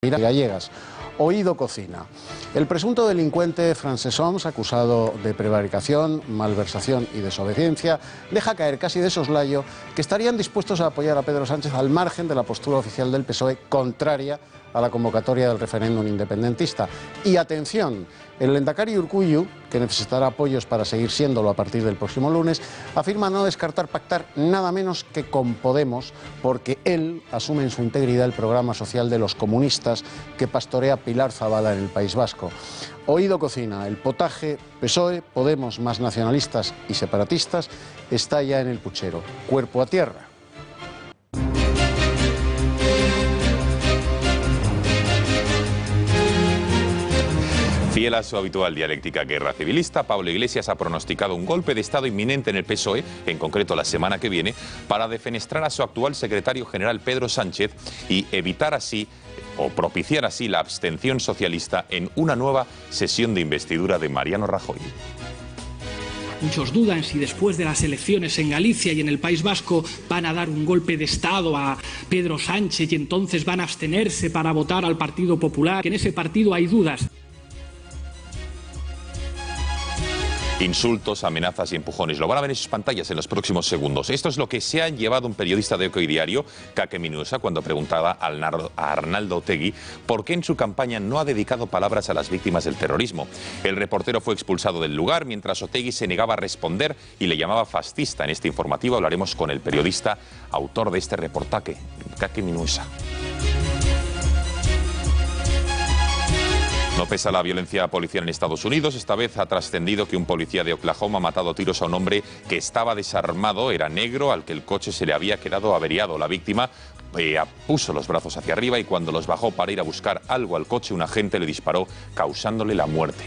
gallegas. Oído cocina. El presunto delincuente Francesc Homs, acusado de prevaricación, malversación y desobediencia, deja caer casi de soslayo que estarían dispuestos a apoyar a Pedro Sánchez al margen de la postura oficial del PSOE contraria a la convocatoria del referéndum independentista. Y atención, el lehendakari Urkullu, que necesitará apoyos para seguir siéndolo a partir del próximo lunes, afirma no descartar pactar nada menos que con Podemos, porque él asume en su integridad el programa social de los comunistas que pastorea Pilar Zabala en el País Vasco. Oído cocina, el potaje PSOE, Podemos más nacionalistas y separatistas está ya en el puchero. Cuerpo a tierra. Fiel a su habitual dialéctica guerra civilista, Pablo Iglesias ha pronosticado un golpe de Estado inminente en el PSOE, en concreto la semana que viene, para defenestrar a su actual secretario general Pedro Sánchez y evitar así, o propiciar así, la abstención socialista en una nueva sesión de investidura de Mariano Rajoy. Muchos dudan si después de las elecciones en Galicia y en el País Vasco van a dar un golpe de Estado a Pedro Sánchez y entonces van a abstenerse para votar al Partido Popular. En ese partido hay dudas. Insultos, amenazas y empujones. Lo van a ver en sus pantallas en los próximos segundos. Esto es lo que se ha llevado un periodista de Oco y Diario, Kake Minuesa, cuando preguntaba a Arnaldo Otegi por qué en su campaña no ha dedicado palabras a las víctimas del terrorismo. El reportero fue expulsado del lugar mientras Otegi se negaba a responder y le llamaba fascista. En este informativo hablaremos con el periodista autor de este reportaje, Kake Minuesa. No pesa la violencia policial en Estados Unidos. Esta vez ha trascendido que un policía de Oklahoma ha matado a tiros a un hombre que estaba desarmado, era negro, al que el coche se le había quedado averiado. La víctima puso los brazos hacia arriba y cuando los bajó para ir a buscar algo al coche, un agente le disparó, causándole la muerte.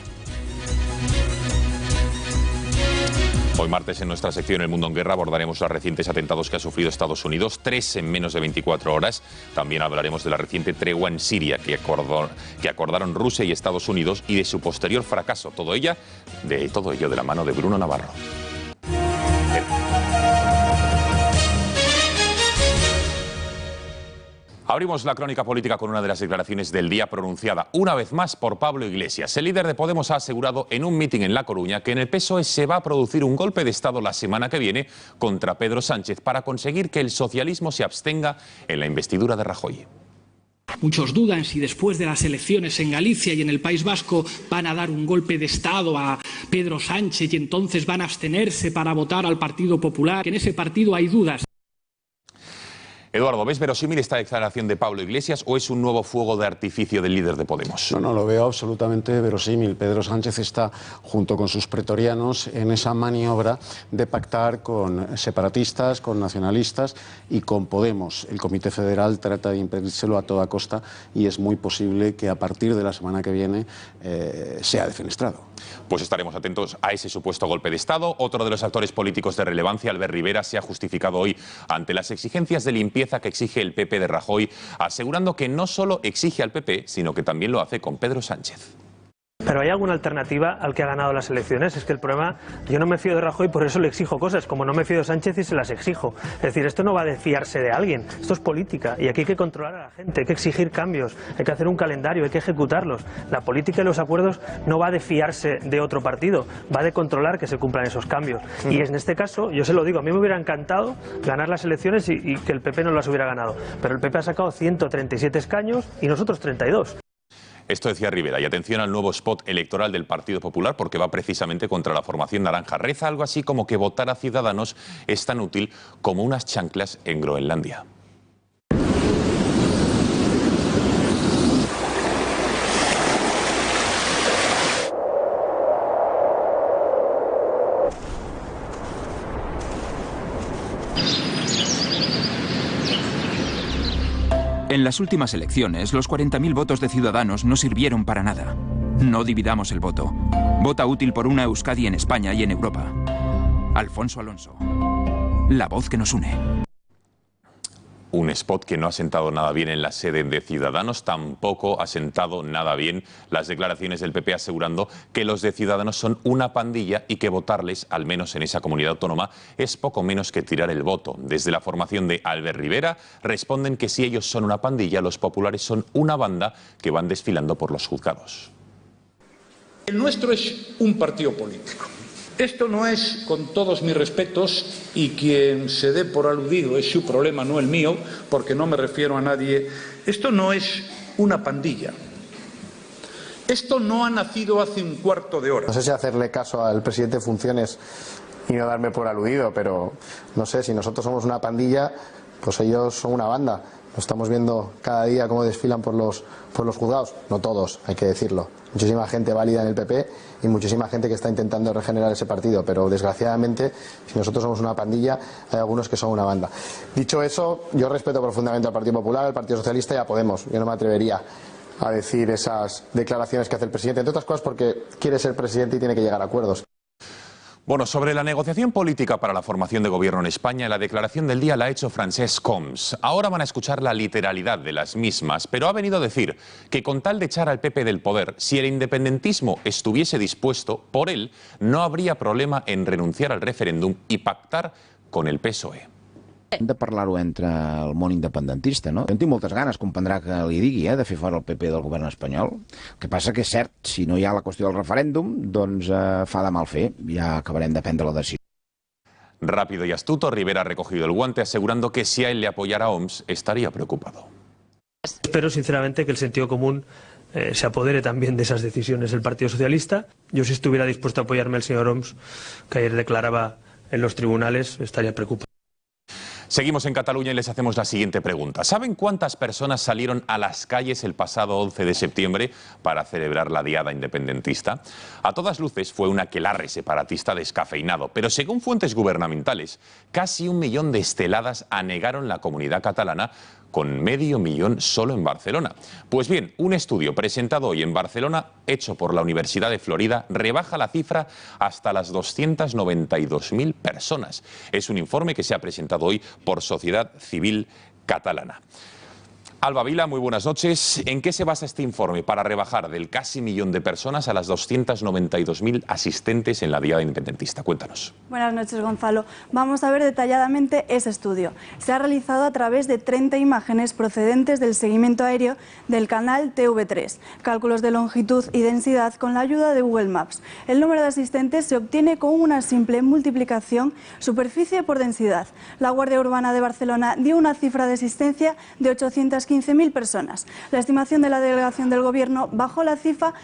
Hoy martes en nuestra sección El Mundo en Guerra abordaremos los recientes atentados que ha sufrido Estados Unidos, 3 en menos de 24 horas. También hablaremos de la reciente tregua en Siria que acordaron Rusia y Estados Unidos y de su posterior fracaso. Todo ello de la mano de Bruno Navarro. Abrimos la crónica política con una de las declaraciones del día pronunciada una vez más por Pablo Iglesias. El líder de Podemos ha asegurado en un mitin en La Coruña que en el PSOE se va a producir un golpe de Estado la semana que viene contra Pedro Sánchez para conseguir que el socialismo se abstenga en la investidura de Rajoy. Muchos dudan si después de las elecciones en Galicia y en el País Vasco van a dar un golpe de Estado a Pedro Sánchez y entonces van a abstenerse para votar al Partido Popular. En ese partido hay dudas. Eduardo, ¿ves verosímil esta declaración de Pablo Iglesias o es un nuevo fuego de artificio del líder de Podemos? No, lo veo absolutamente verosímil. Pedro Sánchez está, junto con sus pretorianos, en esa maniobra de pactar con separatistas, con nacionalistas y con Podemos. El Comité Federal trata de impedírselo a toda costa y es muy posible que a partir de la semana que viene sea defenestrado. Pues estaremos atentos a ese supuesto golpe de Estado. Otro de los actores políticos de relevancia, Albert Rivera, se ha justificado hoy ante las exigencias de limpieza que exige el PP de Rajoy, asegurando que no solo exige al PP, sino que también lo hace con Pedro Sánchez. ¿Pero hay alguna alternativa al que ha ganado las elecciones? Es que el problema, yo no me fío de Rajoy, por eso le exijo cosas, como no me fío de Sánchez y se las exijo. Es decir, esto no va de fiarse de alguien, esto es política y aquí hay que controlar a la gente, hay que exigir cambios, hay que hacer un calendario, hay que ejecutarlos. La política y los acuerdos no va de fiarse de otro partido, va de controlar que se cumplan esos cambios. Y en este caso, yo se lo digo, a mí me hubiera encantado ganar las elecciones y que el PP no las hubiera ganado, pero el PP ha sacado 137 escaños y nosotros 32. Esto decía Rivera, y atención al nuevo spot electoral del Partido Popular porque va precisamente contra la formación naranja. Reza algo así como que votar a Ciudadanos es tan útil como unas chanclas en Groenlandia. En las últimas elecciones, los 40.000 votos de Ciudadanos no sirvieron para nada. No dividamos el voto. Vota útil por una Euskadi en España y en Europa. Alfonso Alonso. La voz que nos une. Un spot que no ha sentado nada bien en la sede de Ciudadanos, tampoco ha sentado nada bien las declaraciones del PP asegurando que los de Ciudadanos son una pandilla y que votarles, al menos en esa comunidad autónoma, es poco menos que tirar el voto. Desde la formación de Albert Rivera responden que si ellos son una pandilla, los populares son una banda que van desfilando por los juzgados. El nuestro es un partido político. Esto no es, con todos mis respetos, y quien se dé por aludido es su problema, no el mío, porque no me refiero a nadie, esto no es una pandilla. Esto no ha nacido hace un cuarto de hora. No sé si hacerle caso al presidente en funciones y no darme por aludido, pero no sé, si nosotros somos una pandilla, pues ellos son una banda. Lo estamos viendo cada día cómo desfilan por los juzgados. No todos, hay que decirlo. Muchísima gente válida en el PP y muchísima gente que está intentando regenerar ese partido, pero desgraciadamente, si nosotros somos una pandilla, hay algunos que son una banda. Dicho eso, yo respeto profundamente al Partido Popular, al Partido Socialista y a Podemos. Yo no me atrevería a decir esas declaraciones que hace el presidente, entre otras cosas porque quiere ser presidente y tiene que llegar a acuerdos. Bueno, sobre la negociación política para la formación de gobierno en España, la declaración del día la ha hecho Francesc Homs. Ahora van a escuchar la literalidad de las mismas, pero ha venido a decir que con tal de echar al PP del poder, si el independentismo estuviese dispuesto, por él, no habría problema en renunciar al referéndum y pactar con el PSOE. Hem de parlar-ho entre el món independentista, no? Jo en tinc moltes ganes, comprendrà que li digui, de fer fora el PP del govern espanyol. El que passa que és cert, si no hi ha la qüestió del referèndum, doncs fa de mal fer, ja acabarem de prendre la decisió. Rápido y astuto, Rivera ha recogido el guante asegurando que si a él le apoyara Homs estaría preocupado. Espero sinceramente que el sentido común se apodere también de esas decisiones del Partido Socialista. Yo, si estuviera dispuesto a apoyarme al señor Homs, que ayer declaraba en los tribunales, estaría preocupado. Seguimos en Cataluña y les hacemos la siguiente pregunta. ¿Saben cuántas personas salieron a las calles el pasado 11 de septiembre para celebrar la diada independentista? A todas luces fue un aquelarre separatista descafeinado, pero según fuentes gubernamentales, casi 1 millón de esteladas anegaron la comunidad catalana, con 500.000 solo en Barcelona. Pues bien, un estudio presentado hoy en Barcelona, hecho por la Universidad de Florida, rebaja la cifra hasta las 292.000 personas. Es un informe que se ha presentado hoy por Sociedad Civil Catalana. Alba Vila, muy buenas noches. ¿En qué se basa este informe para rebajar del casi 1 millón de personas a las 292.000 asistentes en la diada independentista? Cuéntanos. Buenas noches, Gonzalo. Vamos a ver detalladamente ese estudio. Se ha realizado a través de 30 imágenes procedentes del seguimiento aéreo del canal TV3, cálculos de longitud y densidad con la ayuda de Google Maps. El número de asistentes se obtiene con una simple multiplicación superficie por densidad. La Guardia Urbana de Barcelona dio una cifra de asistencia de 815.000 personas. La estimación de la delegación del Gobierno bajó la cifra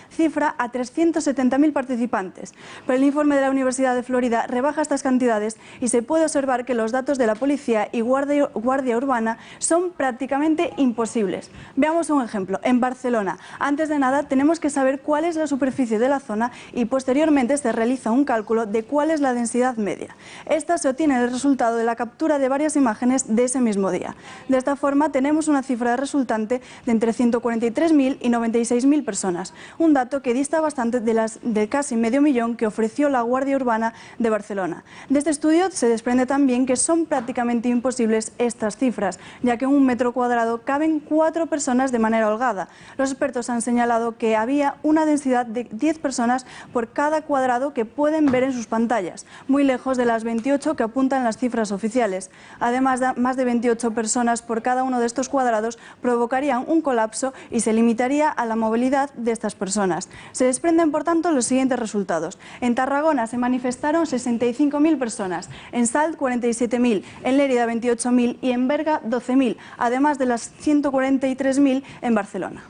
a 370.000 participantes. Pero el informe de la Universidad de Florida rebaja estas cantidades y se puede observar que los datos de la Policía y Guardia Urbana son prácticamente imposibles. Veamos un ejemplo. En Barcelona, antes de nada, tenemos que saber cuál es la superficie de la zona y posteriormente se realiza un cálculo de cuál es la densidad media. Esta se obtiene el resultado de la captura de varias imágenes de ese mismo día. De esta forma, tenemos una cifra resultante de entre 143.000 y 96.000 personas, un dato que dista bastante de casi 500.000 que ofreció la Guardia Urbana de Barcelona. De este estudio se desprende también que son prácticamente imposibles estas cifras, ya que en 1 metro cuadrado caben 4 personas de manera holgada. Los expertos han señalado que había una densidad de 10 personas por cada cuadrado que pueden ver en sus pantallas, muy lejos de las 28 que apuntan las cifras oficiales. Además, más de 28 personas por cada uno de estos cuadrados provocarían un colapso y se limitaría a la movilidad de estas personas. Se desprenden, por tanto, los siguientes resultados. En Tarragona se manifestaron 65.000 personas, en Salt 47.000, en Lérida 28.000 y en Berga 12.000, además de las 143.000 en Barcelona.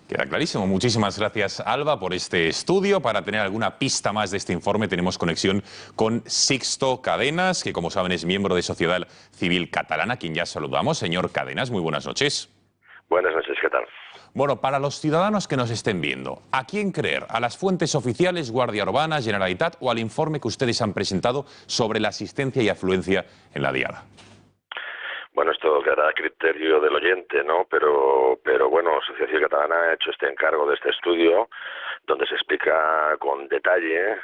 Queda clarísimo. Muchísimas gracias, Alba, por este estudio. Para tener alguna pista más de este informe tenemos conexión con Sixto Cadenas, que como saben es miembro de Sociedad Civil Catalana, a quien ya saludamos. Señor Cadenas, muy buenas noches. Buenas noches, ¿qué tal? Bueno, para los ciudadanos que nos estén viendo, ¿a quién creer? ¿A las fuentes oficiales, Guardia Urbana, Generalitat o al informe que ustedes han presentado sobre la asistencia y afluencia en la diada? Bueno, esto quedará a criterio del oyente, ¿no? Pero bueno, Sociedad Civil Catalana ha hecho este encargo de este estudio donde se explica con detalle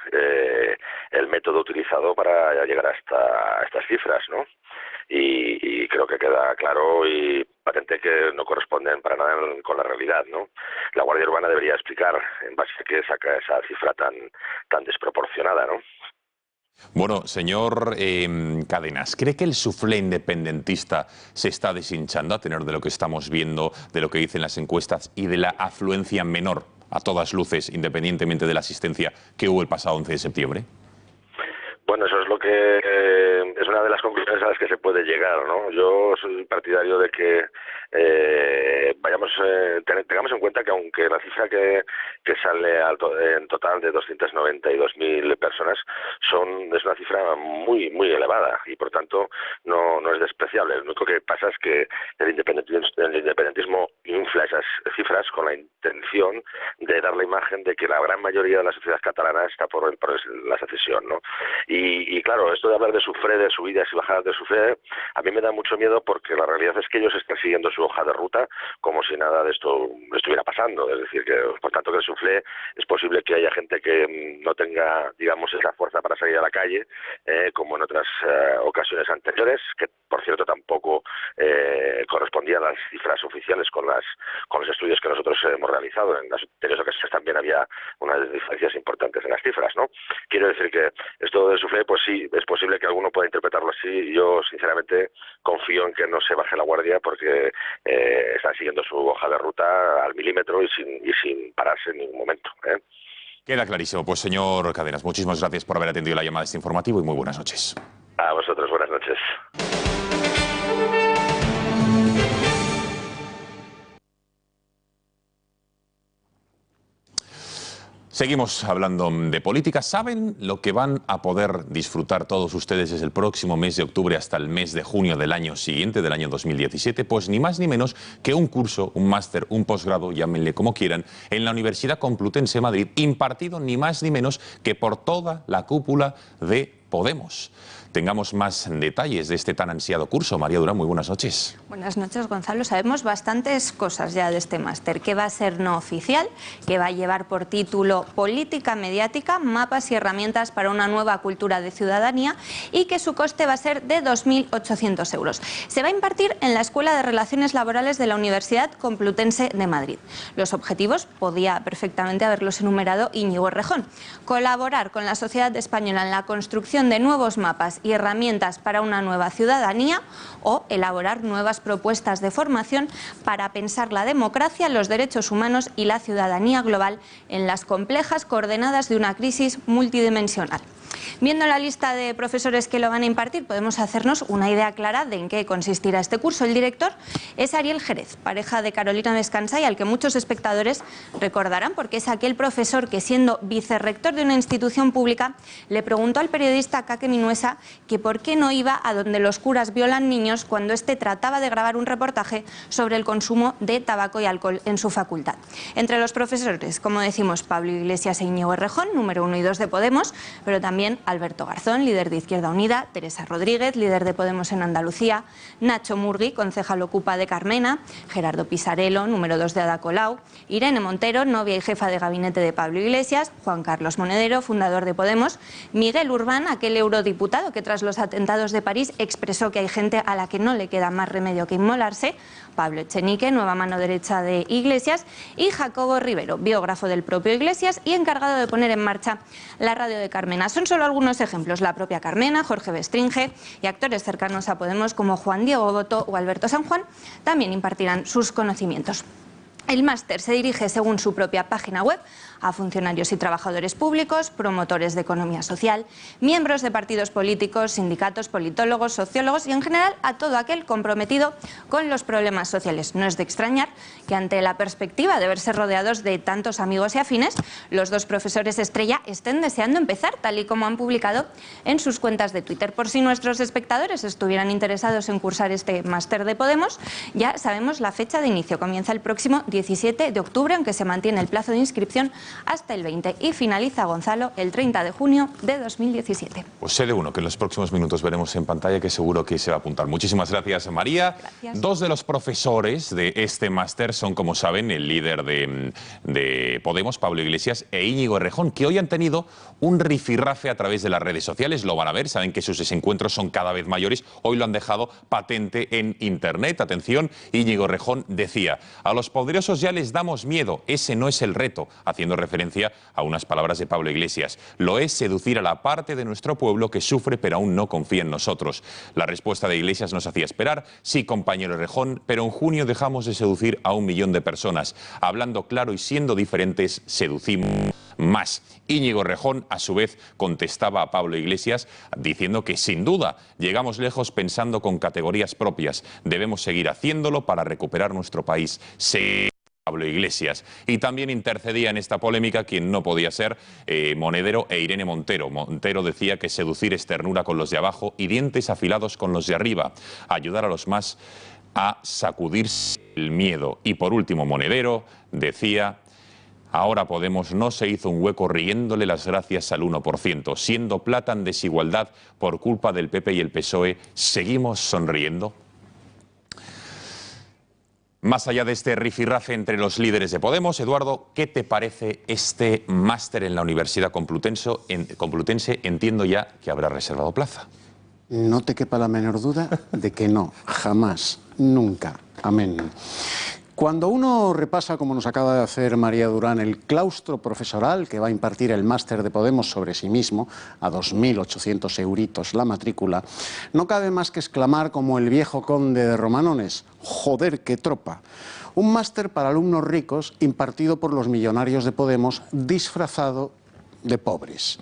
el método utilizado para llegar hasta estas cifras, ¿no? Y creo que queda claro y patente que no corresponden para nada con la realidad, ¿no? La Guardia Urbana debería explicar en base a qué saca esa cifra tan desproporcionada, ¿no? Bueno, señor Cadenas, ¿cree que el suflé independentista se está deshinchando a tenor de lo que estamos viendo, de lo que dicen las encuestas y de la afluencia menor, a todas luces, independientemente de la asistencia que hubo el pasado 11 de septiembre? Bueno, eso es lo que es una de las conclusiones a las que se puede llegar, ¿no? Yo soy partidario de que tengamos en cuenta que aunque la cifra que sale en total de 292.000 personas es una cifra muy elevada y por tanto no es despreciable. Lo único que pasa es que el independentismo infla esas cifras con la intención de dar la imagen de que la gran mayoría de la sociedad catalana está por la secesión, ¿no? Y claro, esto de hablar de sufré, de subidas y bajadas de sufré, a mí me da mucho miedo porque la realidad es que ellos están siguiendo su hoja de ruta como si nada de esto estuviera pasando. Es decir, que por tanto que el suflé es posible que haya gente que no tenga, digamos, esa fuerza para salir a la calle, como en otras ocasiones anteriores, que por cierto tampoco correspondían a las cifras oficiales con los estudios que nosotros hemos realizado. En las anteriores ocasiones también había unas diferencias importantes en las cifras, ¿no? Quiero decir que esto de suflé, pues sí, es posible que alguno pueda interpretarlo así. Yo sinceramente confío en que no se baje la guardia porque están siguiendo su hoja de ruta al milímetro y sin pararse en ningún momento, ¿eh? Queda clarísimo. Pues señor Cadenas, muchísimas gracias por haber atendido la llamada de este informativo y muy buenas noches. A vosotros, buenas noches. Seguimos hablando de política. ¿Saben lo que van a poder disfrutar todos ustedes desde el próximo mes de octubre hasta el mes de junio del año siguiente, del año 2017? Pues ni más ni menos que un curso, un máster, un posgrado, llámenle como quieran, en la Universidad Complutense de Madrid, impartido ni más ni menos que por toda la cúpula de Podemos. Tengamos más detalles de este tan ansiado curso. María Durán, muy buenas noches. Buenas noches, Gonzalo. Sabemos bastantes cosas ya de este máster, que va a ser no oficial, que va a llevar por título Política Mediática, mapas y herramientas para una nueva cultura de ciudadanía y que su coste va a ser de 2.800 euros. Se va a impartir en la Escuela de Relaciones Laborales de la Universidad Complutense de Madrid. Los objetivos podía perfectamente haberlos enumerado Íñigo Errejón. Colaborar con la sociedad española en la construcción de nuevos mapas y herramientas para una nueva ciudadanía o elaborar nuevas propuestas de formación para pensar la democracia, los derechos humanos y la ciudadanía global en las complejas coordenadas de una crisis multidimensional. Viendo la lista de profesores que lo van a impartir, podemos hacernos una idea clara de en qué consistirá este curso. El director es Ariel Jerez, pareja de Carolina Descansay, al que muchos espectadores recordarán porque es aquel profesor que, siendo vicerrector de una institución pública, le preguntó al periodista Kake Minuesa que por qué no iba a donde los curas violan niños cuando éste trataba de grabar un reportaje sobre el consumo de tabaco y alcohol en su facultad. Entre los profesores, como decimos, Pablo Iglesias e Íñigo Errejón, número 1 y 2 de Podemos, pero también Alberto Garzón, líder de Izquierda Unida, Teresa Rodríguez, líder de Podemos en Andalucía, Nacho Murgui, concejal ocupa de Carmena, Gerardo Pisarello, número 2 de Ada Colau, Irene Montero, novia y jefa de gabinete de Pablo Iglesias, Juan Carlos Monedero, fundador de Podemos, Miguel Urbán, aquel eurodiputado que tras los atentados de París expresó que hay gente a la que no le queda más remedio que inmolarse, Pablo Echenique, nueva mano derecha de Iglesias, y Jacobo Rivero, biógrafo del propio Iglesias y encargado de poner en marcha la radio de Carmena. Son solo algunos ejemplos. La propia Carmena, Jorge Bestringe y actores cercanos a Podemos como Juan Diego Boto o Alberto San Juan también impartirán sus conocimientos. El máster se dirige, según su propia página web, a funcionarios y trabajadores públicos, promotores de economía social, miembros de partidos políticos, sindicatos, politólogos, sociólogos y en general a todo aquel comprometido con los problemas sociales. No es de extrañar que ante la perspectiva de verse rodeados de tantos amigos y afines, los dos profesores estrella estén deseando empezar, tal y como han publicado en sus cuentas de Twitter. Por si nuestros espectadores estuvieran interesados en cursar este máster de Podemos, ya sabemos la fecha de inicio. Comienza el próximo 17 de octubre, aunque se mantiene el plazo de inscripción hasta el 20 y finaliza, Gonzalo, el 30 de junio de 2017. Pues sé de uno que en los próximos minutos veremos en pantalla que seguro que se va a apuntar. Muchísimas gracias, María. Gracias. Dos de los profesores de este máster son, como saben, el líder de Podemos, Pablo Iglesias, e Íñigo Errejón, que hoy han tenido un rifirrafe a través de las redes sociales. Lo van a ver, saben que sus desencuentros son cada vez mayores. Hoy lo han dejado patente en Internet. Atención, Íñigo Errejón decía: a los poderosos ya les damos miedo, ese no es el reto, haciendo referencia a unas palabras de Pablo Iglesias. Lo es seducir a la parte de nuestro pueblo que sufre pero aún no confía en nosotros. La respuesta de Iglesias nos hacía esperar: sí, compañero Errejón, pero en junio dejamos de seducir a 1 millón de personas. Hablando claro y siendo diferentes, seducimos más. Íñigo Errejón, a su vez, contestaba a Pablo Iglesias diciendo que, sin duda, llegamos lejos pensando con categorías propias. Debemos seguir haciéndolo para recuperar nuestro país. Pablo Iglesias. Y también intercedía en esta polémica quien no podía ser, Monedero e Irene Montero. Montero decía que seducir es ternura con los de abajo y dientes afilados con los de arriba. Ayudar a los más a sacudirse el miedo. Y por último, Monedero decía: ahora Podemos no se hizo un hueco riéndole las gracias al 1%. Siendo plata en desigualdad por culpa del PP y el PSOE, ¿seguimos sonriendo? Más allá de este rifirrafe entre los líderes de Podemos, Eduardo, ¿qué te parece este máster en la Universidad Complutense? Entiendo ya que habrá reservado plaza. No te quepa la menor duda de que no, jamás, nunca. Amén. Cuando uno repasa, como nos acaba de hacer María Durán, el claustro profesoral que va a impartir el máster de Podemos sobre sí mismo, a 2.800 euritos la matrícula, no cabe más que exclamar como el viejo conde de Romanones: ¡joder, qué tropa! Un máster para alumnos ricos impartido por los millonarios de Podemos, disfrazado de pobres.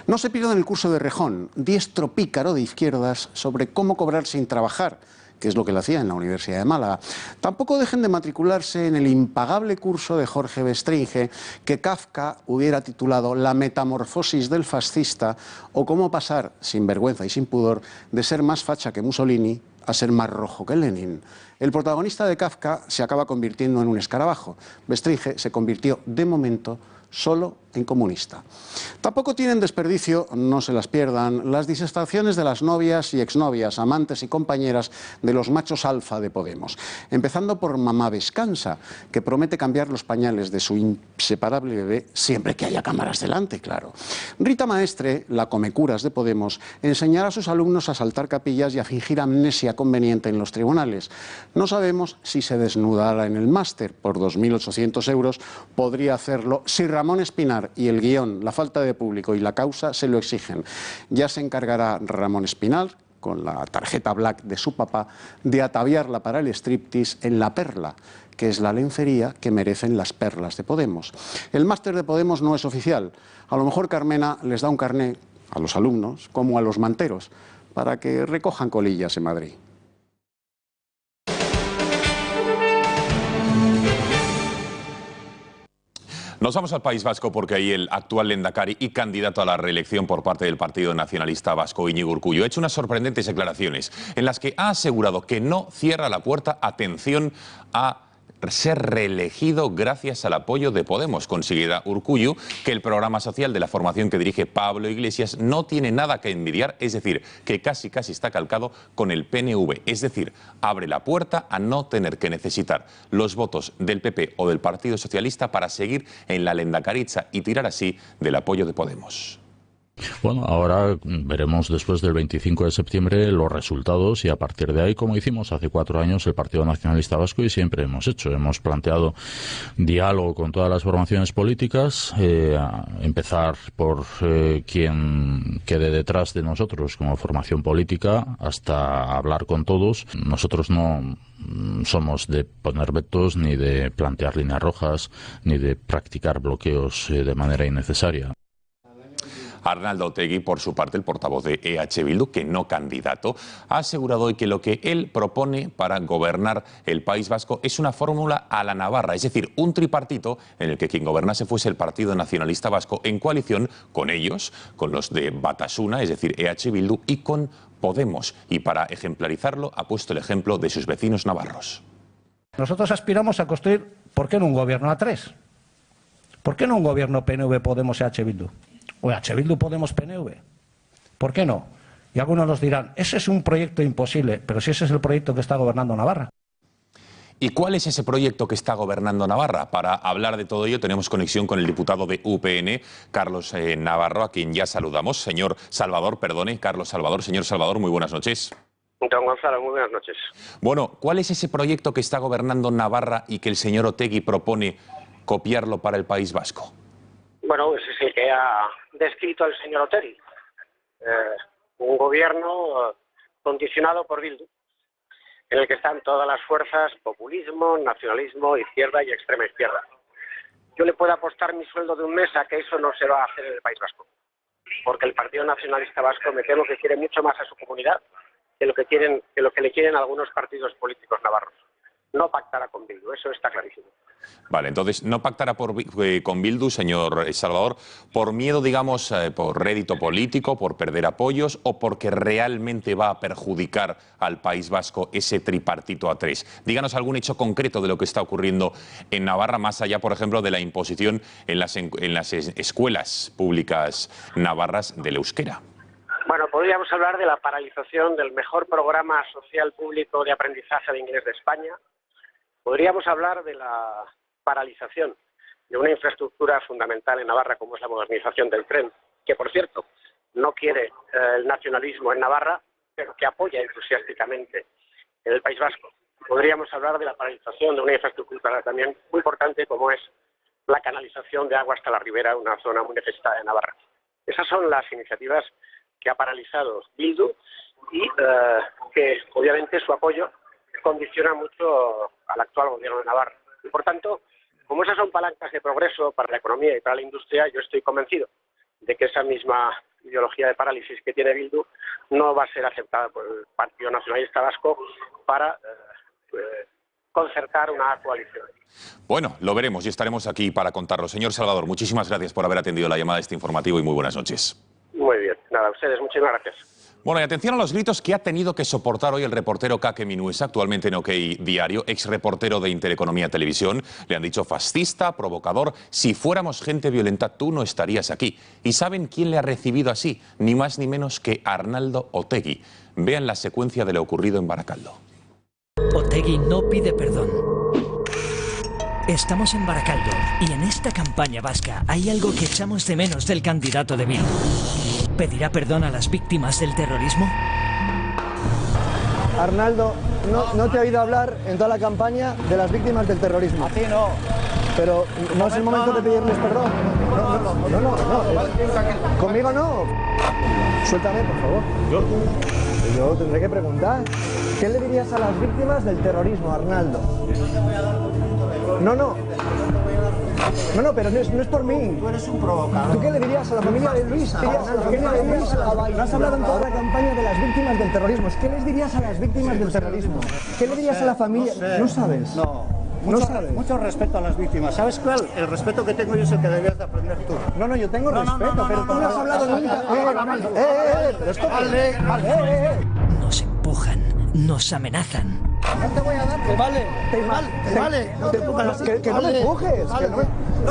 No se pierdan el curso de Errejón, diestro pícaro de izquierdas, sobre cómo cobrar sin trabajar, que es lo que le hacía en la Universidad de Málaga. Tampoco dejen de matricularse en el impagable curso de Jorge Bestringe, que Kafka hubiera titulado La metamorfosis del fascista, o cómo pasar, sin vergüenza y sin pudor, de ser más facha que Mussolini a ser más rojo que Lenin. El protagonista de Kafka se acaba convirtiendo en un escarabajo. Bestringe se convirtió, de momento, solo en comunista. Tampoco tienen desperdicio, no se las pierdan, las disertaciones de las novias y exnovias, amantes y compañeras de los machos alfa de Podemos. Empezando por Mamá Descansa, que promete cambiar los pañales de su inseparable bebé siempre que haya cámaras delante, claro. Rita Maestre, la comecuras de Podemos, enseñará a sus alumnos a saltar capillas y a fingir amnesia conveniente en los tribunales. No sabemos si se desnudará en el máster. Por 2.800 euros podría hacerlo si Ramón Espinar y el guión, la falta de público y la causa se lo exigen. Ya se encargará Ramón Espinar, con la tarjeta black de su papá, de ataviarla para el striptease en La Perla, que es la lencería que merecen las perlas de Podemos. El máster de Podemos no es oficial. A lo mejor Carmena les da un carné a los alumnos, como a los manteros, para que recojan colillas en Madrid. Nos vamos al País Vasco porque ahí el actual lehendakari y candidato a la reelección por parte del Partido Nacionalista Vasco, Íñigo Urkullu, ha hecho unas sorprendentes declaraciones en las que ha asegurado que no cierra la puerta, atención, a ser reelegido gracias al apoyo de Podemos. Considera Urkullu que el programa social de la formación que dirige Pablo Iglesias no tiene nada que envidiar, es decir, que casi está calcado con el PNV, es decir, abre la puerta a no tener que necesitar los votos del PP o del Partido Socialista para seguir en la lehendakaritza y tirar así del apoyo de Podemos. Bueno, ahora veremos después del 25 de septiembre los resultados y a partir de ahí, como hicimos hace 4 años el Partido Nacionalista Vasco y siempre hemos hecho, hemos planteado diálogo con todas las formaciones políticas, empezar por quien quede detrás de nosotros como formación política hasta hablar con todos. Nosotros no somos de poner vetos ni de plantear líneas rojas ni de practicar bloqueos de manera innecesaria. Arnaldo Otegi, por su parte, el portavoz de EH Bildu, que no candidato, ha asegurado hoy que lo que él propone para gobernar el País Vasco es una fórmula a la navarra, es decir, un tripartito en el que quien gobernase fuese el Partido Nacionalista Vasco en coalición con ellos, con los de Batasuna, es decir, EH Bildu, y con Podemos. Y para ejemplarizarlo ha puesto el ejemplo de sus vecinos navarros. Nosotros aspiramos a construir ¿por qué no un gobierno a tres? ¿Por qué no un gobierno PNV, Podemos y H. Bildu? O H. Bildu, Podemos, PNV. ¿Por qué no? Y algunos nos dirán, ese es un proyecto imposible, pero si ese es el proyecto que está gobernando Navarra. ¿Y cuál es ese proyecto que está gobernando Navarra? Para hablar de todo ello tenemos conexión con el diputado de UPN, Carlos Navarro, a quien ya saludamos. Señor Salvador, perdone, Carlos Salvador. Señor Salvador, muy buenas noches. Don Gonzalo, muy buenas noches. Bueno, ¿cuál es ese proyecto que está gobernando Navarra y que el señor Otegi propone copiarlo para el País Vasco? Bueno, ese es el que ha descrito el señor Otegi. Un gobierno condicionado por Bildu, en el que están todas las fuerzas, populismo, nacionalismo, izquierda y extrema izquierda. Yo le puedo apostar mi sueldo de un mes a que eso no se va a hacer en el País Vasco, porque el Partido Nacionalista Vasco me temo que quiere mucho más a su comunidad que lo que le quieren algunos partidos políticos navarros. No pactará con Bildu, eso está clarísimo. Vale, entonces no pactará con Bildu, señor Salvador, por miedo, digamos, por rédito político, por perder apoyos o porque realmente va a perjudicar al País Vasco ese tripartito a tres. Díganos algún hecho concreto de lo que está ocurriendo en Navarra, más allá, por ejemplo, de la imposición en las escuelas públicas navarras del euskera. Bueno, podríamos hablar de la paralización del mejor programa social público de aprendizaje de inglés de España. Podríamos hablar de la paralización de una infraestructura fundamental en Navarra como es la modernización del tren, que por cierto no quiere el nacionalismo en Navarra, pero que apoya entusiásticamente en el País Vasco. Podríamos hablar de la paralización de una infraestructura también muy importante como es la canalización de agua hasta la Ribera, una zona muy necesitada de Navarra. Esas son las iniciativas que ha paralizado Bildu y que obviamente su apoyo condiciona mucho al actual gobierno de Navarra. Y por tanto, como esas son palancas de progreso para la economía y para la industria, yo estoy convencido de que esa misma ideología de parálisis que tiene Bildu no va a ser aceptada por el Partido Nacionalista Vasco para concertar una coalición. Bueno, lo veremos y estaremos aquí para contarlo. Señor Salvador, muchísimas gracias por haber atendido la llamada de este informativo y muy buenas noches. Muy bien, nada, a ustedes, muchísimas gracias. Bueno, y atención a los gritos que ha tenido que soportar hoy el reportero Kake Minuesa, actualmente en OK Diario, ex reportero de Intereconomía Televisión. Le han dicho fascista, provocador. Si fuéramos gente violenta, tú no estarías aquí. ¿Y saben quién le ha recibido así? Ni más ni menos que Arnaldo Otegi. Vean la secuencia de lo ocurrido en Baracaldo. Otegi no pide perdón. Estamos en Baracaldo y en esta campaña vasca hay algo que echamos de menos del candidato de Bildu. ¿Pedirá perdón a las víctimas del terrorismo? Arnaldo, no te he oído hablar en toda la campaña de las víctimas del terrorismo. A ti no. Pero no es el momento de pedirles perdón. No. Conmigo no. Suéltame, por favor. Yo tendré que preguntar. ¿Qué le dirías a las víctimas del terrorismo, Arnaldo? No, pero no es por mí. Tú eres un provocador. ¿Tú qué le dirías a la familia de Luis? ¿Qué le dirías no has hablado en toda la campaña de las víctimas del terrorismo. ¿Qué les dirías a las víctimas del terrorismo? ¿Qué le dirías a la familia? No sabes. Mucho respeto a las víctimas. ¿Sabes cuál? El respeto que tengo yo es el que debías de aprender tú. No, yo tengo respeto, pero tú no has hablado nunca. Pero esto Nos empujan, nos amenazan. No te voy a dar, que vale. Que no me empujes.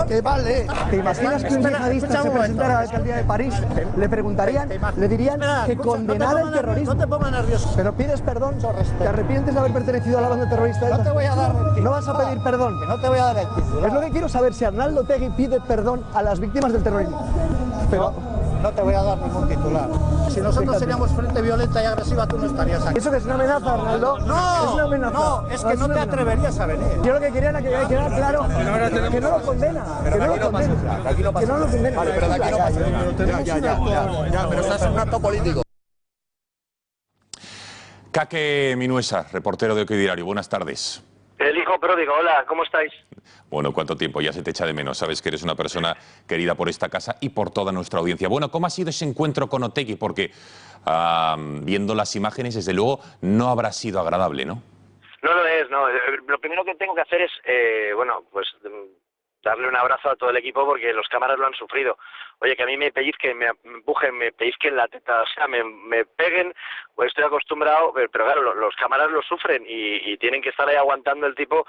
Que vale. ¿Te imaginas que un yihadista se presentara a la alcaldía de París? Le preguntarían, le dirían que condenara el terrorismo. No te pongas nervioso. Pero pides perdón, ¿te arrepientes de haber pertenecido a la banda terrorista? No te voy a dar el título. No vas a pedir perdón. Que no te voy a dar el título. Es lo que quiero saber, si Arnaldo Otegi pide perdón a las víctimas del terrorismo. Pero no te voy a dar ningún titular. Si nosotros seríamos frente violenta y agresiva, tú no estarías aquí. ¿Eso que es una amenaza, Arnaldo? No, es una amenaza. No, es que no te atreverías a venir. Yo lo que quería era que quedara claro que no lo condena. Que no lo condena. Que no lo condena. Vale, pero de aquí no pasa. Ya, pero estás en un acto político. Kake Minuesa, reportero de OK Diario. Buenas tardes. El hijo pródigo, hola, ¿cómo estáis? Bueno, ¿cuánto tiempo? Ya se te echa de menos. Sabes que eres una persona querida por esta casa y por toda nuestra audiencia. Bueno, ¿cómo ha sido ese encuentro con Otegi? Porque viendo las imágenes, desde luego, no habrá sido agradable, ¿no? No lo es, no. Lo primero que tengo que hacer es, darle un abrazo a todo el equipo porque los cámaras lo han sufrido. Oye, que a mí me pellizquen, me empujen, me pellizquen la teta, o sea, me peguen, pues estoy acostumbrado, pero claro, los cámaras lo sufren y tienen que estar ahí aguantando el tipo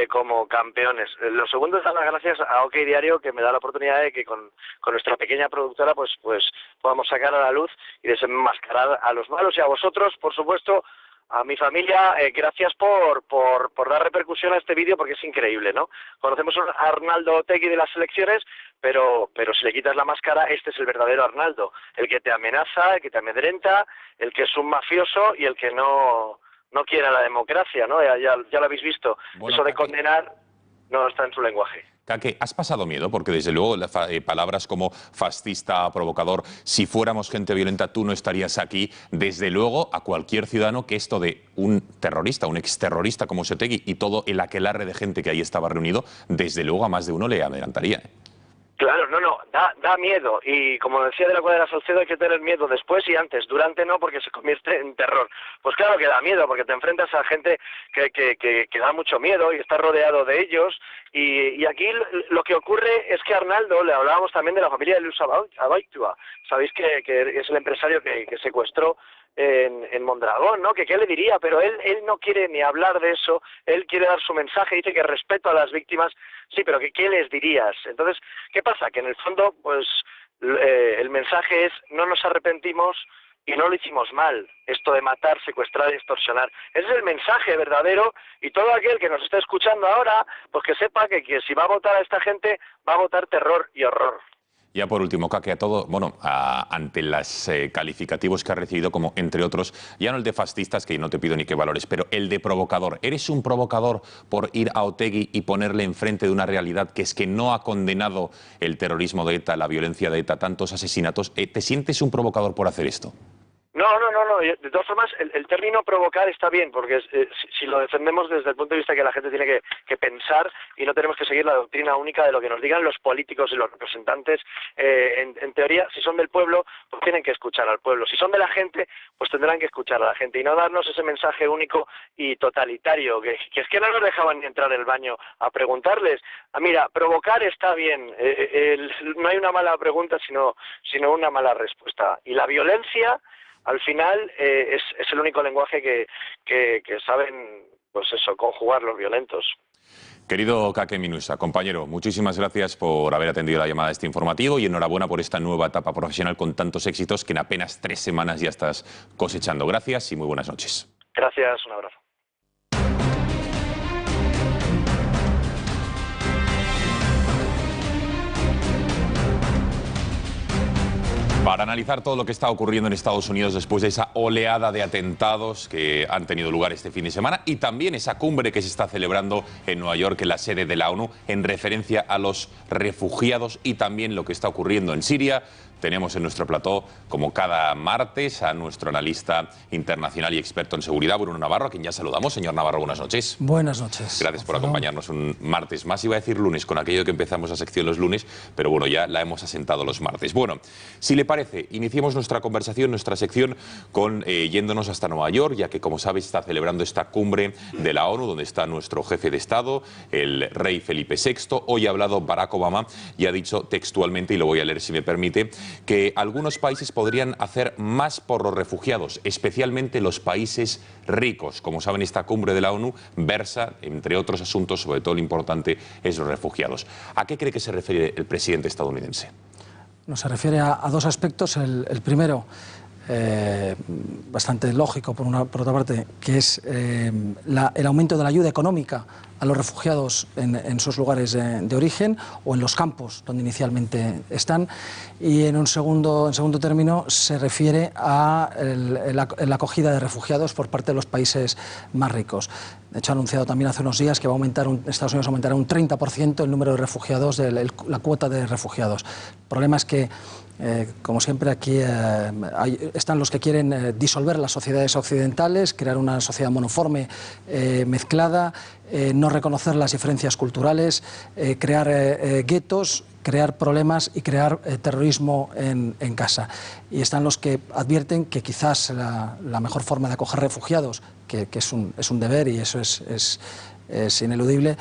como campeones. Lo segundo es dar las gracias a OK Diario, que me da la oportunidad de que con nuestra pequeña productora pues podamos sacar a la luz y desenmascarar a los malos, y a vosotros, por supuesto, a mi familia, gracias por dar repercusión a este vídeo, porque es increíble, ¿no? Conocemos a Arnaldo Otegi de las elecciones, pero si le quitas la máscara, este es el verdadero Arnaldo, el que te amenaza, el que te amedrenta, el que es un mafioso y el que no quiere la democracia, ¿no? Ya lo habéis visto. Bueno, eso de condenar no está en su lenguaje. Kake, ¿has pasado miedo? Porque desde luego palabras como fascista, provocador, si fuéramos gente violenta tú no estarías aquí. Desde luego a cualquier ciudadano que esto de un terrorista, un exterrorista como Otegi y todo el aquelarre de gente que ahí estaba reunido, desde luego a más de uno le amedrentaría. Claro, da miedo, y como decía de la Cuadra Salcedo, hay que tener miedo después y antes, durante no, porque se convierte en terror. Pues claro que da miedo, porque te enfrentas a gente que da mucho miedo y estás rodeado de ellos, y aquí lo que ocurre es que Arnaldo, le hablábamos también de la familia de Luis Abaitua, sabéis que es el empresario que secuestró en Mondragón, ¿no? ¿Qué le diría? Pero él no quiere ni hablar de eso, él quiere dar su mensaje, dice que respeto a las víctimas, sí, pero ¿qué les dirías? Entonces, ¿qué pasa? Que en el fondo, pues, el mensaje es, no nos arrepentimos y no lo hicimos mal, esto de matar, secuestrar y extorsionar. Ese es el mensaje verdadero, y todo aquel que nos esté escuchando ahora, pues que sepa que si va a votar a esta gente, va a votar terror y horror. Ya por último, Kake, ante los calificativos que ha recibido, como entre otros, ya no el de fascistas, que no te pido ni que valores, pero el de provocador. ¿Eres un provocador por ir a Otegi y ponerle enfrente de una realidad que es que no ha condenado el terrorismo de ETA, la violencia de ETA, tantos asesinatos? ¿Te sientes un provocador por hacer esto? No. De todas formas, el término provocar está bien, porque si lo defendemos desde el punto de vista que la gente tiene que pensar y no tenemos que seguir la doctrina única de lo que nos digan los políticos y los representantes. En teoría, si son del pueblo, pues tienen que escuchar al pueblo. Si son de la gente, pues tendrán que escuchar a la gente y no darnos ese mensaje único y totalitario, que es que no nos dejaban ni entrar en el baño a preguntarles. Mira, provocar está bien, no hay una mala pregunta, sino una mala respuesta. Y la violencia, al final, es el único lenguaje que saben, pues eso, conjugar los violentos. Querido Kake Minuesa, compañero, muchísimas gracias por haber atendido la llamada de este informativo y enhorabuena por esta nueva etapa profesional con tantos éxitos que en apenas 3 semanas ya estás cosechando. Gracias y muy buenas noches. Gracias, un abrazo. Para analizar todo lo que está ocurriendo en Estados Unidos después de esa oleada de atentados que han tenido lugar este fin de semana y también esa cumbre que se está celebrando en Nueva York, en la sede de la ONU, en referencia a los refugiados y también lo que está ocurriendo en Siria. Tenemos en nuestro plató, como cada martes, a nuestro analista internacional y experto en seguridad, Bruno Navarro, a quien ya saludamos. Señor Navarro, buenas noches. Buenas noches. Gracias por acompañarnos un martes más. Iba a decir lunes, con aquello que empezamos la sección los lunes, pero bueno, ya la hemos asentado los martes. Bueno, si le parece, iniciemos nuestra conversación, nuestra sección, yéndonos hasta Nueva York, ya que, como sabes, está celebrando esta cumbre de la ONU, donde está nuestro jefe de Estado, el rey Felipe VI. Hoy ha hablado Barack Obama y ha dicho textualmente, y lo voy a leer si me permite, que algunos países podrían hacer más por los refugiados, especialmente los países ricos. Como saben, esta cumbre de la ONU versa, entre otros asuntos, sobre todo lo importante es los refugiados. ¿A qué cree que se refiere el presidente estadounidense? No, se refiere a 2 aspectos. El primero, bastante lógico por otra parte, que es el aumento de la ayuda económica a los refugiados en sus lugares de origen o en los campos donde inicialmente están, y en segundo término se refiere a la acogida de refugiados por parte de los países más ricos. De hecho, ha anunciado también hace unos días que Estados Unidos aumentará un 30% el número de refugiados, la cuota de refugiados. El problema es que, como siempre, aquí están los que quieren disolver las sociedades occidentales, crear una sociedad monoforme, mezclada, no reconocer las diferencias culturales, crear guetos, crear problemas y crear terrorismo en casa. Y están los que advierten que quizás la mejor forma de acoger refugiados, que es un deber y eso es es ineludible,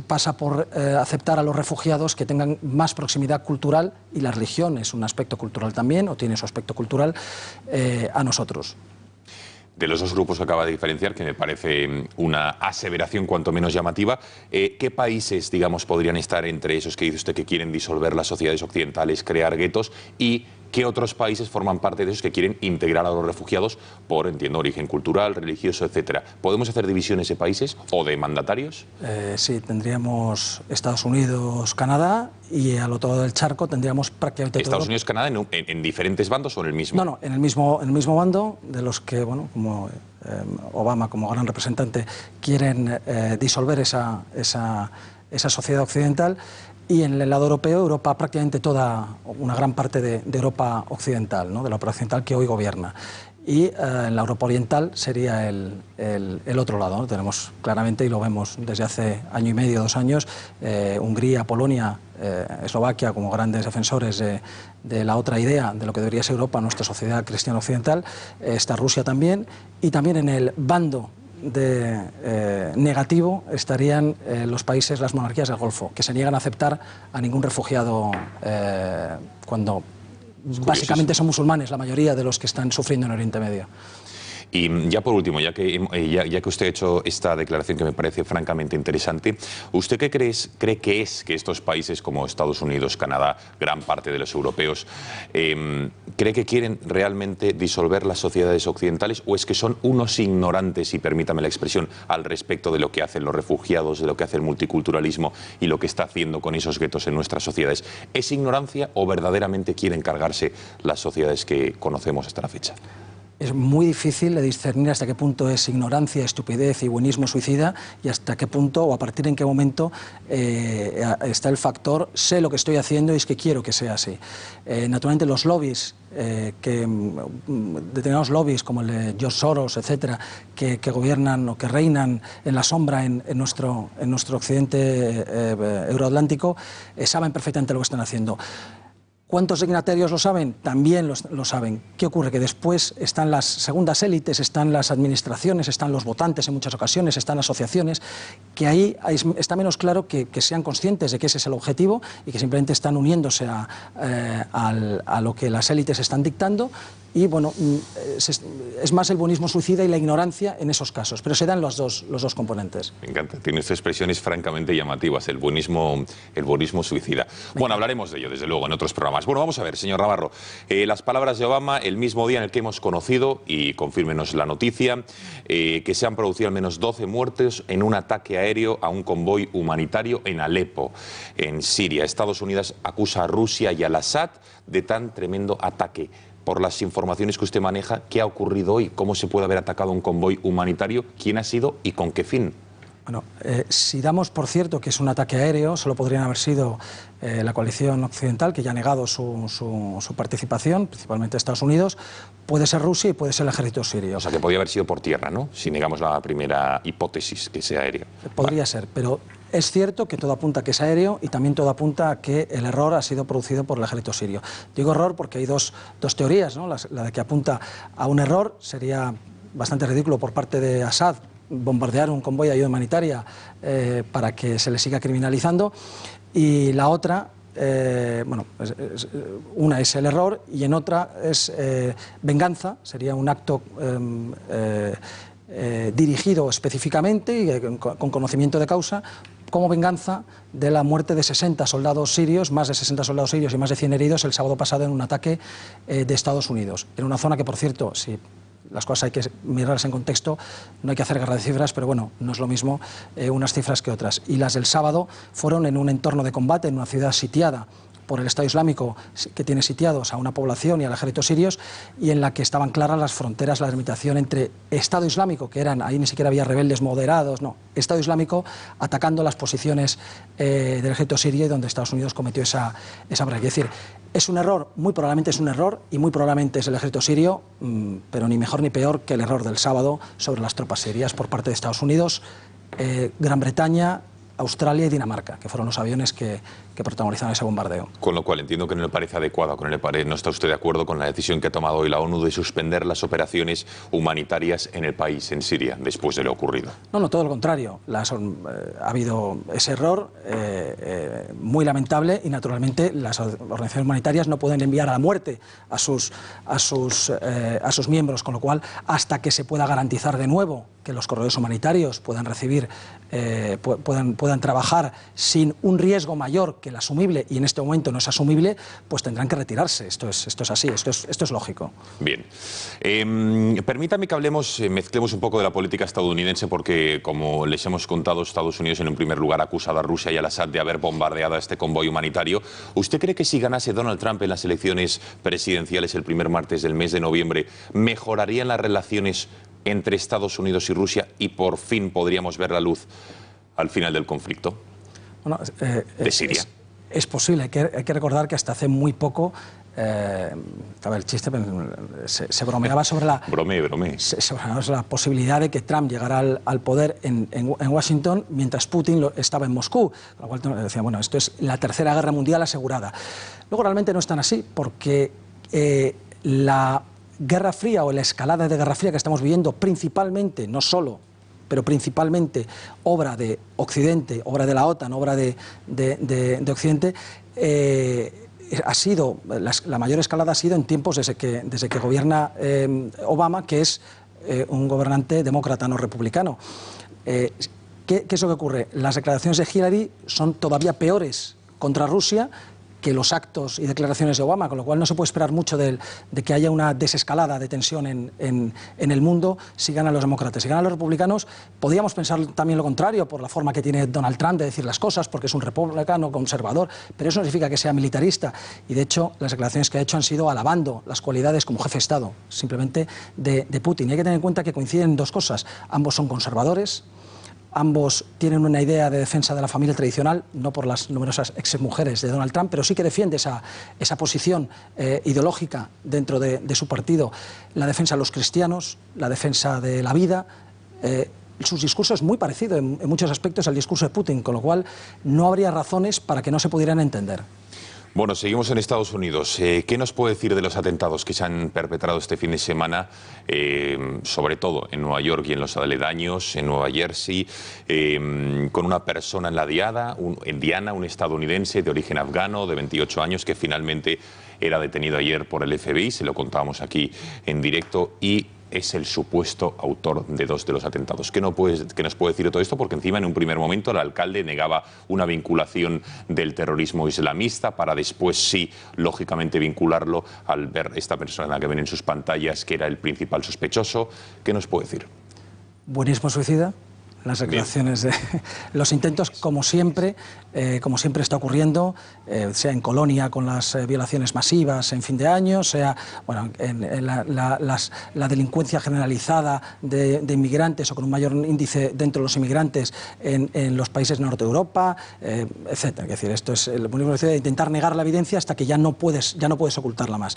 pasa por aceptar a los refugiados que tengan más proximidad cultural, y la religión es un aspecto cultural también, o tiene su aspecto cultural, a nosotros. De los dos grupos que acaba de diferenciar, que me parece una aseveración cuanto menos llamativa, ¿qué países, digamos, podrían estar entre esos que dice usted que quieren disolver las sociedades occidentales, crear guetos, y qué otros países forman parte de esos que quieren integrar a los refugiados por, entiendo, origen cultural, religioso, etcétera? ¿Podemos hacer divisiones de países o de mandatarios? Sí, tendríamos Estados Unidos, Canadá, y al otro lado del charco tendríamos prácticamente ¿Estados Unidos, Canadá en diferentes bandos o en el mismo? No, en el mismo bando, de los que, bueno, como Obama como gran representante quieren disolver esa sociedad occidental. Y en el lado europeo, Europa prácticamente una gran parte de Europa occidental, ¿no?, de la Europa occidental que hoy gobierna. Y en la Europa oriental sería el otro lado, ¿no? Tenemos claramente, y lo vemos desde hace año y medio, 2 años, Hungría, Polonia, Eslovaquia como grandes defensores de la otra idea de lo que debería ser Europa, nuestra sociedad cristiana occidental. Está Rusia también, y también en el bando negativo estarían los países, las monarquías del Golfo, que se niegan a aceptar a ningún refugiado cuando básicamente son musulmanes la mayoría de los que están sufriendo en Oriente Medio. Y ya por último, ya que usted ha hecho esta declaración que me parece francamente interesante, ¿usted qué cree que es que estos países como Estados Unidos, Canadá, gran parte de los europeos, cree que quieren realmente disolver las sociedades occidentales, o es que son unos ignorantes, y permítame la expresión, al respecto de lo que hacen los refugiados, de lo que hace el multiculturalismo y lo que está haciendo con esos guetos en nuestras sociedades? ¿Es ignorancia o verdaderamente quieren cargarse las sociedades que conocemos hasta la fecha? Es muy difícil de discernir hasta qué punto es ignorancia, estupidez y buenismo suicida, y hasta qué punto o a partir de en qué momento está el factor sé lo que estoy haciendo y es que quiero que sea así. Naturalmente los lobbies, determinados lobbies como el de George Soros, etcétera, que gobiernan o que reinan en la sombra en nuestro occidente euroatlántico, saben perfectamente lo que están haciendo. ¿Cuántos dignatarios lo saben? También lo saben. ¿Qué ocurre? Que después están las segundas élites, están las administraciones, están los votantes en muchas ocasiones, están las asociaciones, que ahí está menos claro que sean conscientes de que ese es el objetivo y que simplemente están uniéndose a lo que las élites están dictando. Y bueno, es más el buenismo suicida y la ignorancia en esos casos, pero se dan los dos componentes. Me encanta, tiene estas expresiones francamente llamativas, el buenismo suicida. Bueno, hablaremos de ello, desde luego, en otros programas. Bueno, vamos a ver, señor Navarro, las palabras de Obama el mismo día en el que hemos conocido, y confírmenos la noticia, que se han producido al menos 12 muertes en un ataque aéreo a un convoy humanitario en Alepo, en Siria. Estados Unidos acusa a Rusia y al Assad de tan tremendo ataque. Por las informaciones que usted maneja, ¿qué ha ocurrido hoy? ¿Cómo se puede haber atacado un convoy humanitario? ¿Quién ha sido y con qué fin? Bueno, si damos por cierto que es un ataque aéreo, solo podrían haber sido la coalición occidental, que ya ha negado su participación, principalmente Estados Unidos, puede ser Rusia y puede ser el ejército sirio. O sea, que podría haber sido por tierra, ¿no? Si negamos la primera hipótesis, que sea aéreo. Podría ser, pero es cierto que todo apunta a que es aéreo y también todo apunta a que el error ha sido producido por el ejército sirio. Digo error porque hay dos teorías, ¿no? La de que apunta a un error sería bastante ridículo por parte de Assad bombardear un convoy de ayuda humanitaria para que se le siga criminalizando, y la otra, una es el error y en otra es venganza, sería un acto dirigido específicamente y con conocimiento de causa, como venganza de la muerte de 60 soldados sirios, más de 60 soldados sirios y más de 100 heridos el sábado pasado en un ataque de Estados Unidos, en una zona que, por cierto, si las cosas hay que mirarlas en contexto, no hay que hacer guerra de cifras, pero bueno, no es lo mismo unas cifras que otras. Y las del sábado fueron en un entorno de combate, en una ciudad sitiada por el Estado Islámico, que tiene sitiados a una población y al ejército sirios, y en la que estaban claras las fronteras, la delimitación entre Estado Islámico, que eran, ahí ni siquiera había rebeldes moderados, no, Estado Islámico atacando las posiciones del ejército sirio, y donde Estados Unidos cometió esa brecha. Es decir, es un error, muy probablemente es un error, y muy probablemente es el ejército sirio, pero ni mejor ni peor que el error del sábado sobre las tropas sirias por parte de Estados Unidos, Gran Bretaña Australia y Dinamarca, que fueron los aviones que protagonizaron ese bombardeo. Con lo cual entiendo que no le parece adecuado, no está usted de acuerdo con la decisión que ha tomado hoy la ONU de suspender las operaciones humanitarias en el país, en Siria, después de lo ocurrido. No, todo lo contrario. Ha habido ese error muy lamentable y naturalmente las organizaciones humanitarias no pueden enviar a la muerte a sus miembros, con lo cual hasta que se pueda garantizar de nuevo que los corredores humanitarios puedan recibir, puedan trabajar sin un riesgo mayor que el asumible, y en este momento no es asumible, pues tendrán que retirarse. Esto es así, esto es lógico. Bien. Permítame que mezclemos un poco de la política estadounidense, porque como les hemos contado, Estados Unidos en un primer lugar ha acusado a Rusia y al Assad de haber bombardeado a este convoy humanitario. ¿Usted cree que si ganase Donald Trump en las elecciones presidenciales el primer martes del mes de noviembre, mejorarían las relaciones entre Estados Unidos y Rusia y por fin podríamos ver la luz al final del conflicto de Siria? Es posible. Hay que recordar que hasta hace muy poco, el chiste, se bromeaba sobre la sobre la posibilidad de que Trump llegara al poder en Washington mientras Putin estaba en Moscú, con lo cual decía, bueno, esto es la tercera guerra mundial asegurada. Luego realmente no es tan así, porque la Guerra Fría o la escalada de Guerra Fría que estamos viviendo, principalmente, no solo, pero principalmente obra de Occidente, obra de la OTAN, obra de Occidente, ha sido, la mayor escalada ha sido en tiempos desde que gobierna Obama, que es un gobernante demócrata, no republicano. ¿Qué es lo que ocurre? Las declaraciones de Hillary son todavía peores contra Rusia que los actos y declaraciones de Obama, con lo cual no se puede esperar mucho de que haya una desescalada de tensión en el mundo si ganan los demócratas. Si ganan los republicanos, podríamos pensar también lo contrario, por la forma que tiene Donald Trump de decir las cosas, porque es un republicano conservador, pero eso no significa que sea militarista. Y de hecho, las declaraciones que ha hecho han sido alabando las cualidades como jefe de Estado, simplemente de Putin. Y hay que tener en cuenta que coinciden dos cosas. Ambos son conservadores. Ambos tienen una idea de defensa de la familia tradicional, no por las numerosas exmujeres de Donald Trump, pero sí que defiende esa posición ideológica dentro de su partido, la defensa de los cristianos, la defensa de la vida. Sus discursos es muy parecido en muchos aspectos al discurso de Putin, con lo cual no habría razones para que no se pudieran entender. Bueno, seguimos en Estados Unidos. ¿Qué nos puede decir de los atentados que se han perpetrado este fin de semana, sobre todo en Nueva York y en los aledaños, en Nueva Jersey, con una persona en la Diana, un estadounidense de origen afgano de 28 años que finalmente era detenido ayer por el FBI, se lo contábamos aquí en directo, y es el supuesto autor de dos de los atentados. ¿Qué nos puede decir de todo esto? Porque encima en un primer momento el alcalde negaba una vinculación del terrorismo islamista para después sí, lógicamente, vincularlo al ver esta persona que ven en sus pantallas que era el principal sospechoso. ¿Qué nos puede decir? Buenismo suicida. Las declaraciones de los intentos, como siempre está ocurriendo, sea en Colonia con las violaciones masivas en fin de año, sea en la delincuencia generalizada de inmigrantes o con un mayor índice dentro de los inmigrantes en los países norte de Europa, etcétera. Es decir, esto es el buenismo de intentar negar la evidencia hasta que ya no puedes ocultarla más.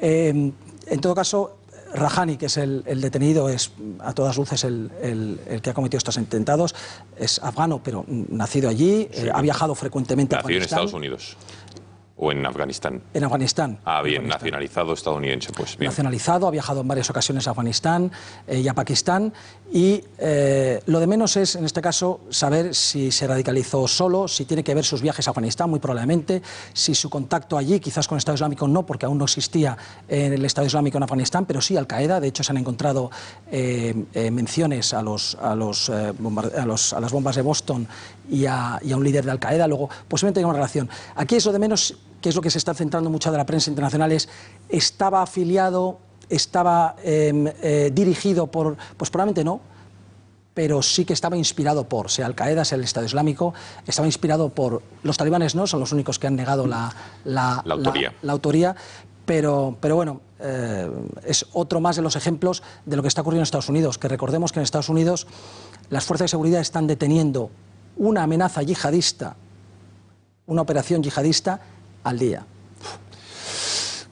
En todo caso, Rahani, que es el detenido, es a todas luces el que ha cometido estos atentados. Es afgano, pero nacido allí, sí. Ha viajado frecuentemente a Afganistán. ¿Nacido en Estados Unidos o en Afganistán? En Afganistán. Ah, bien, nacionalizado estadounidense, pues bien. Nacionalizado, ha viajado en varias ocasiones a Afganistán y a Pakistán, y lo de menos es, en este caso, saber si se radicalizó solo, si tiene que ver sus viajes a Afganistán, muy probablemente, si su contacto allí, quizás con el Estado Islámico no, porque aún no existía el Estado Islámico en Afganistán, pero sí Al-Qaeda. De hecho, se han encontrado menciones a las bombas de Boston y a un líder de Al-Qaeda. Luego, posiblemente tenga una relación. Aquí es lo de menos, que es lo que se está centrando mucha de la prensa internacional, es estaba afiliado, estaba dirigido por, pues probablemente no, pero sí que estaba inspirado por, sea Al-Qaeda, sea el Estado Islámico, estaba inspirado por, los talibanes no, son los únicos que han negado la autoría, pero bueno, es otro más de los ejemplos de lo que está ocurriendo en Estados Unidos, que recordemos que en Estados Unidos las fuerzas de seguridad están deteniendo una amenaza yihadista, una operación yihadista al día.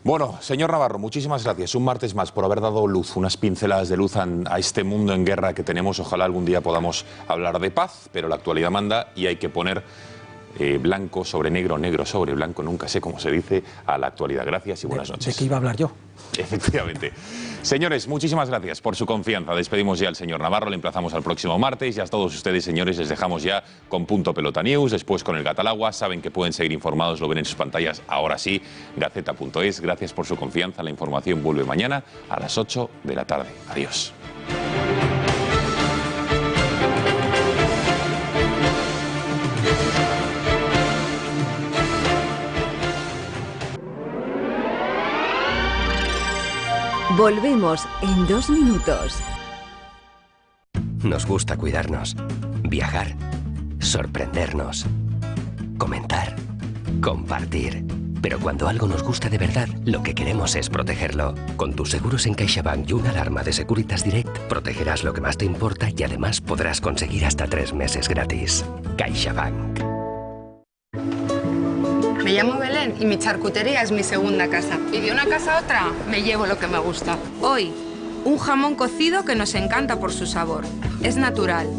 Bueno, señor Navarro, muchísimas gracias. Un martes más por haber dado luz, unas pinceladas de luz a este mundo en guerra que tenemos. Ojalá algún día podamos hablar de paz, pero la actualidad manda y hay que poner blanco sobre negro, negro sobre blanco, nunca sé cómo se dice, a la actualidad. Gracias y buenas noches. ¿De qué iba a hablar yo? Efectivamente. Señores, muchísimas gracias por su confianza. Despedimos ya al señor Navarro, le emplazamos al próximo martes y a todos ustedes, señores, les dejamos ya con Punto Pelota News, después con el Gatalagua. Saben que pueden seguir informados, lo ven en sus pantallas ahora sí, gaceta.es. Gracias por su confianza. La información vuelve mañana a las 8 de la tarde. Adiós. Volvemos en 2 minutos. Nos gusta cuidarnos, viajar, sorprendernos, comentar, compartir. Pero cuando algo nos gusta de verdad, lo que queremos es protegerlo. Con tus seguros en CaixaBank y una alarma de Securitas Direct, protegerás lo que más te importa y además podrás conseguir hasta 3 meses gratis. CaixaBank. Me llamo Belén y mi charcutería es mi segunda casa. Y de una casa a otra me llevo lo que me gusta. Hoy, un jamón cocido que nos encanta por su sabor. Es natural,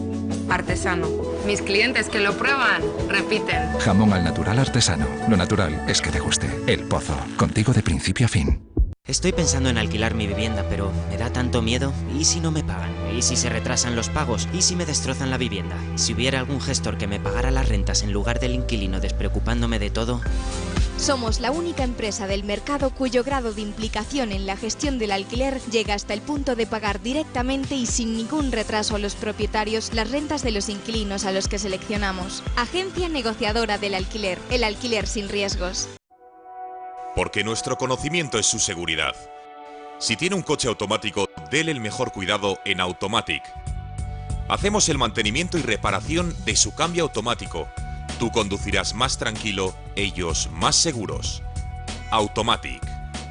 artesano. Mis clientes que lo prueban, repiten. Jamón al natural artesano. Lo natural es que te guste. El Pozo, contigo de principio a fin. Estoy pensando en alquilar mi vivienda, pero me da tanto miedo. ¿Y si no me pagan? ¿Y si se retrasan los pagos? ¿Y si me destrozan la vivienda? Si hubiera algún gestor que me pagara las rentas en lugar del inquilino despreocupándome de todo... Somos la única empresa del mercado cuyo grado de implicación en la gestión del alquiler llega hasta el punto de pagar directamente y sin ningún retraso a los propietarios las rentas de los inquilinos a los que seleccionamos. Agencia negociadora del alquiler, el alquiler sin riesgos. Porque nuestro conocimiento es su seguridad. Si tiene un coche automático, déle el mejor cuidado en Automatic. Hacemos el mantenimiento y reparación de su cambio automático. Tú conducirás más tranquilo, ellos más seguros. Automatic.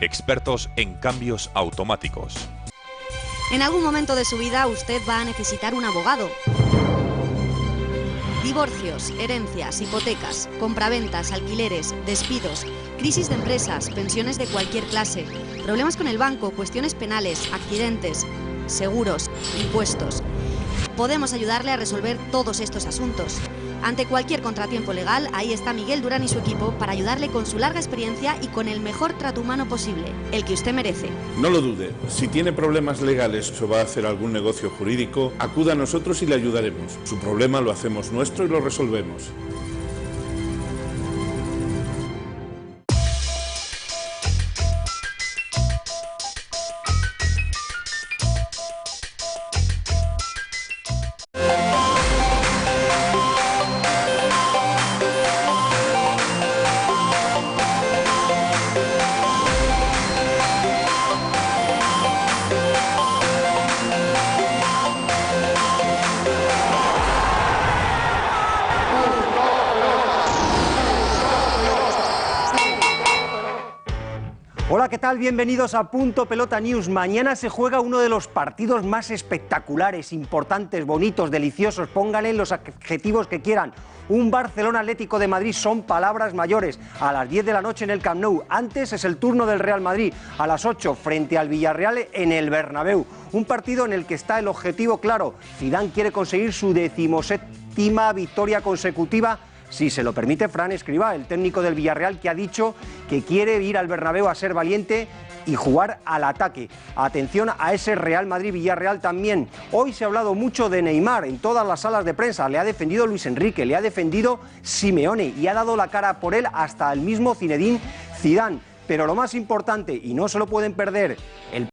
Expertos en cambios automáticos. En algún momento de su vida usted va a necesitar un abogado. Divorcios, herencias, hipotecas, compraventas, alquileres, despidos, crisis de empresas, pensiones de cualquier clase, problemas con el banco, cuestiones penales, accidentes, seguros, impuestos. Podemos ayudarle a resolver todos estos asuntos. Ante cualquier contratiempo legal, ahí está Miguel Durán y su equipo para ayudarle con su larga experiencia y con el mejor trato humano posible, el que usted merece. No lo dude, si tiene problemas legales o va a hacer algún negocio jurídico, acuda a nosotros y le ayudaremos. Su problema lo hacemos nuestro y lo resolvemos. Hola, ¿qué tal? Bienvenidos a Punto Pelota News. Mañana se juega uno de los partidos más espectaculares, importantes, bonitos, deliciosos. Pónganle los adjetivos que quieran. Un Barcelona Atlético de Madrid son palabras mayores. A las 10 de la noche en el Camp Nou. Antes es el turno del Real Madrid. A las 8 frente al Villarreal en el Bernabéu. Un partido en el que está el objetivo claro. Zidane quiere conseguir su 17ª victoria consecutiva. Si se lo permite Fran Escribá, el técnico del Villarreal, que ha dicho que quiere ir al Bernabéu a ser valiente y jugar al ataque. Atención a ese Real Madrid-Villarreal también. Hoy se ha hablado mucho de Neymar en todas las salas de prensa. Le ha defendido Luis Enrique, le ha defendido Simeone y ha dado la cara por él hasta el mismo Zinedine Zidane. Pero lo más importante, y no se lo pueden perder, el